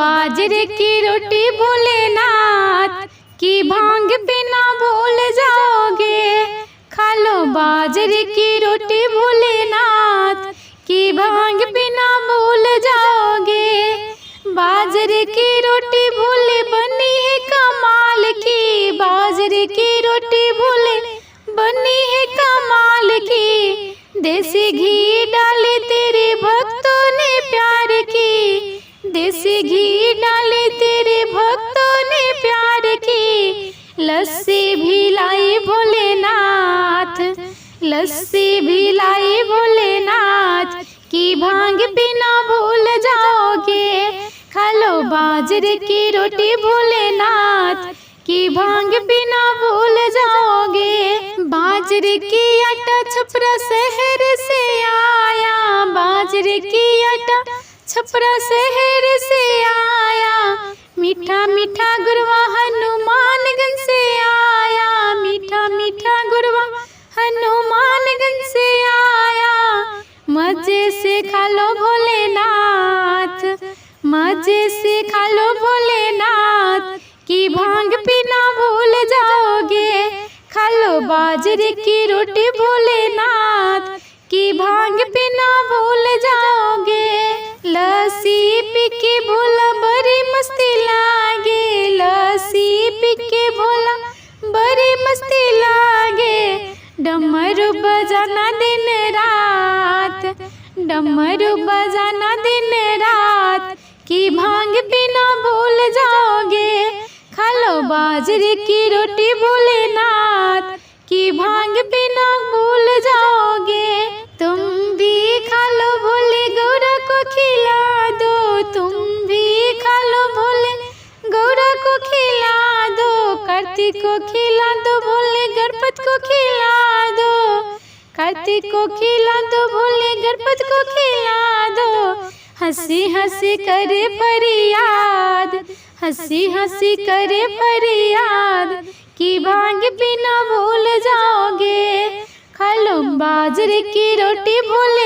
बाजरे की रोटी भोलेनाथ की भांग बिना भूल जाओगे। खा लो बाजरे की रोटी भोलेनाथ की भांग बिना भूल जाओगे। बाजरे की रोटी भोले बनी है कमाल की, बाजरे की रोटी भोले बनी है कमाल की। देसी घी डाले तेरे भक्तों ने प्यार की, देसी घी डाले तेरे भक्तों ने प्यार की। लस्सी भी लाई भोलेनाथ, लस्सी भी लाई भोलेनाथ की भांग बिना भूल जाओगे। खा लो बाजरे की रोटी भोलेनाथ की भांग बिना भूल जाओगे। बाजरे की आटा छपरा शहर से आया, बाजरे की आटा छपरा शहर से आया। मीठा मीठा गुरवा हनुमानगंज से आया, मीठा मीठा गुरवा हनुमानगंज से आया। मजे से खा लो भोलेनाथ, मजे से खा लो भोलेनाथ की भांग बिना भूल जाओगे। खा लो बाजरे की रोटी भोलेनाथ की भांग बिना भूल जाओगे। लस्सी पी के भोला बड़ी मस्ती लागे, लस्सी पी के भोला बड़ी मस्ती लागे। डमरू बजाना दिन रात, डमरू बजाना दिन रात की भांग बिना भूल जाओगे। खा लो बाजरे की रोटी भोलेनाथ की भांग बिना भूल जाओगे। तुम भी खा लो भोले गौरा को खिला दो, तुम भी खा लो भोले गौरा को खिला दो। कार्तिक को खिला दो भोले गणपत को खिला दो, कार्तिक को खिला दो भोले गणपत को खिला दो। हंसी हंसी करे फरियाद, हंसी हंसी करे फरियाद की भांग बिना भूल जाओगे। खा लो बाजरे की रोटी भोले